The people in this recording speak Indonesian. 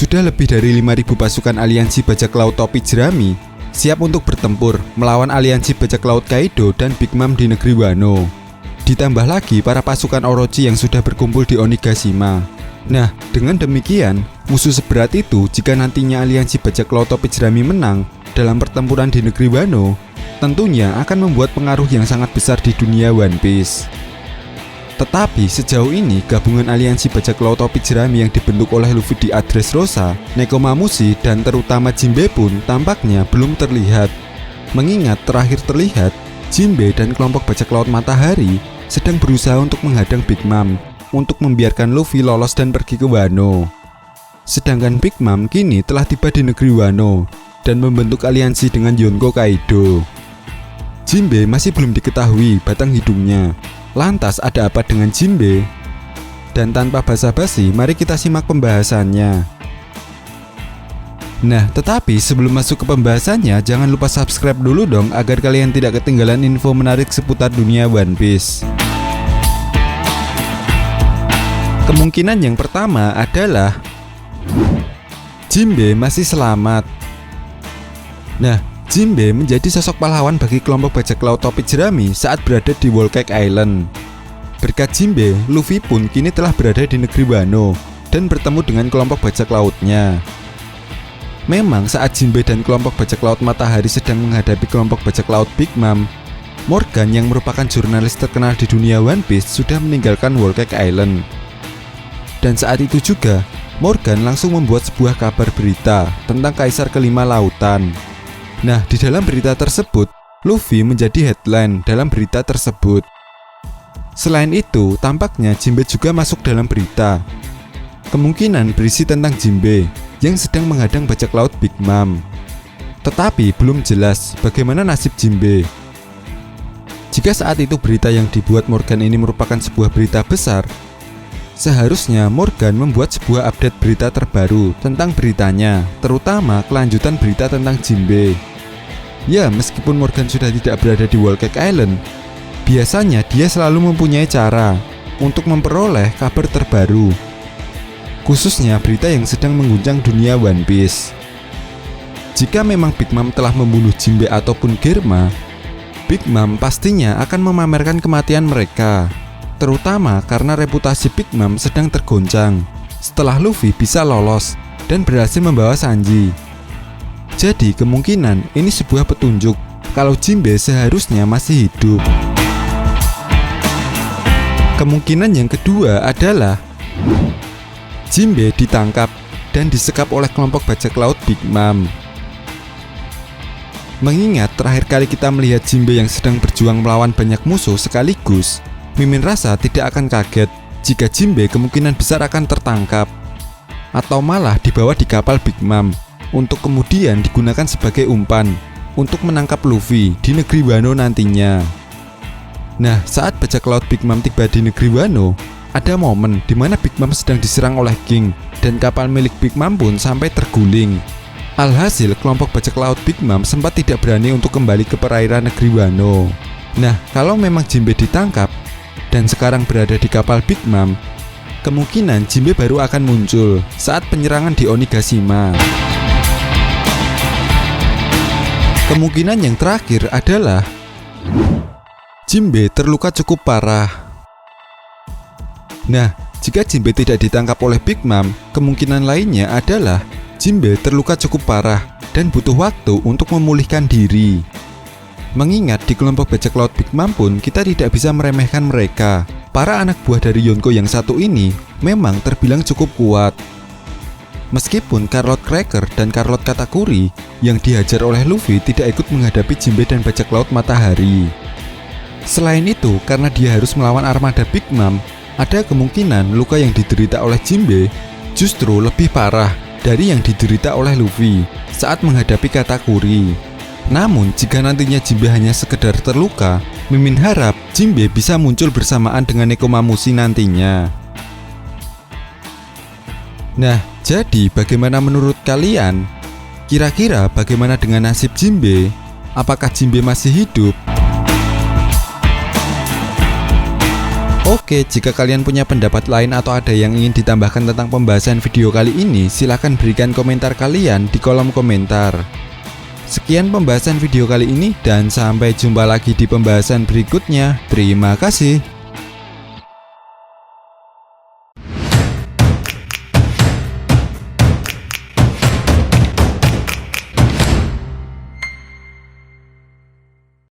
sudah lebih dari 5.000 pasukan aliansi bajak laut topi jerami siap untuk bertempur melawan aliansi bajak laut Kaido dan Big Mom di negeri Wano. Ditambah lagi para pasukan Orochi yang sudah berkumpul di Onigashima. Nah, dengan demikian, musuh seberat itu jika nantinya aliansi bajak laut topi jerami menang dalam pertempuran di negeri Wano, tentunya akan membuat pengaruh yang sangat besar di dunia One Piece. Tetapi sejauh ini gabungan aliansi bajak laut topi jerami yang dibentuk oleh Luffy di Dressrosa, Nekomamushi, dan terutama Jinbe pun tampaknya belum terlihat. Mengingat terakhir terlihat, Jinbe dan kelompok bajak laut matahari sedang berusaha untuk menghadang Big Mom untuk membiarkan Luffy lolos dan pergi ke Wano. Sedangkan Big Mom kini telah tiba di negeri Wano dan membentuk aliansi dengan Yonko Kaido. Jinbe masih belum diketahui batang hidungnya. Lantas ada apa dengan Jinbe? Dan tanpa basa-basi, mari kita simak pembahasannya. Nah, tetapi sebelum masuk ke pembahasannya, jangan lupa subscribe dulu dong agar kalian tidak ketinggalan info menarik seputar dunia One Piece. Kemungkinan yang pertama adalah Jinbe masih selamat. Nah, Jinbe menjadi sosok pahlawan bagi kelompok bajak laut topi jerami saat berada di Whole Cake Island. Berkat Jinbe, Luffy pun kini telah berada di negeri Wano dan bertemu dengan kelompok bajak lautnya. Memang saat Jinbe dan kelompok bajak laut matahari sedang menghadapi kelompok bajak laut Big Mom, Morgan yang merupakan jurnalis terkenal di dunia One Piece sudah meninggalkan Whole Cake Island. Dan saat itu juga, Morgan langsung membuat sebuah kabar berita tentang Kaisar Kelima Lautan. Nah, di dalam berita tersebut, Luffy menjadi headline dalam berita tersebut. Selain itu, tampaknya Jinbe juga masuk dalam berita. Kemungkinan berisi tentang Jinbe yang sedang menghadang bajak laut Big Mom. Tetapi belum jelas bagaimana nasib Jinbe. Jika saat itu berita yang dibuat Morgan ini merupakan sebuah berita besar, seharusnya Morgan membuat sebuah update berita terbaru tentang beritanya, terutama kelanjutan berita tentang Jinbe. Ya, meskipun Morgan sudah tidak berada di Whole Cake Island, biasanya dia selalu mempunyai cara untuk memperoleh kabar terbaru, khususnya berita yang sedang mengguncang dunia One Piece. Jika memang Big Mom telah membunuh Jinbe ataupun Germa, Big Mom pastinya akan memamerkan kematian mereka, terutama karena reputasi Big Mom sedang tergoncang setelah Luffy bisa lolos dan berhasil membawa Sanji. Jadi kemungkinan ini sebuah petunjuk kalau Jinbe seharusnya masih hidup. Kemungkinan yang kedua adalah Jinbe ditangkap dan disekap oleh kelompok bajak laut Big Mom. Mengingat terakhir kali kita melihat Jinbe yang sedang berjuang melawan banyak musuh sekaligus, Mimin rasa tidak akan kaget jika Jinbe kemungkinan besar akan tertangkap atau malah dibawa di kapal Big Mom untuk kemudian digunakan sebagai umpan untuk menangkap Luffy di negeri Wano nantinya. Nah, saat bajak laut Big Mom tiba di negeri Wano, ada momen di mana Big Mom sedang diserang oleh King dan kapal milik Big Mom pun sampai terguling. Alhasil, kelompok bajak laut Big Mom sempat tidak berani untuk kembali ke perairan negeri Wano. Nah, kalau memang Jinbe ditangkap dan sekarang berada di kapal Big Mom, kemungkinan Jinbe baru akan muncul saat penyerangan di Onigashima. Kemungkinan yang terakhir adalah Jinbe terluka cukup parah. Nah, jika Jinbe tidak ditangkap oleh Big Mom, kemungkinan lainnya adalah Jinbe terluka cukup parah dan butuh waktu untuk memulihkan diri. Mengingat di kelompok bajak laut Big Mom pun kita tidak bisa meremehkan mereka. Para anak buah dari Yonko yang satu ini memang terbilang cukup kuat. Meskipun Carrot Cracker dan Carrot Katakuri yang dihajar oleh Luffy tidak ikut menghadapi Jinbe dan bajak laut matahari. Selain itu, karena dia harus melawan armada Big Mom, ada kemungkinan luka yang diderita oleh Jinbe justru lebih parah dari yang diderita oleh Luffy saat menghadapi Katakuri. Namun, jika nantinya Jinbe hanya sekedar terluka, Mimin harap Jinbe bisa muncul bersamaan dengan Nekomamushi nantinya. Nah, jadi bagaimana menurut kalian? Kira-kira bagaimana dengan nasib Jinbe? Apakah Jinbe masih hidup? Oke, jika kalian punya pendapat lain atau ada yang ingin ditambahkan tentang pembahasan video kali ini, silahkan berikan komentar kalian di kolom komentar. Sekian pembahasan video kali ini dan sampai jumpa lagi di pembahasan berikutnya. Terima kasih.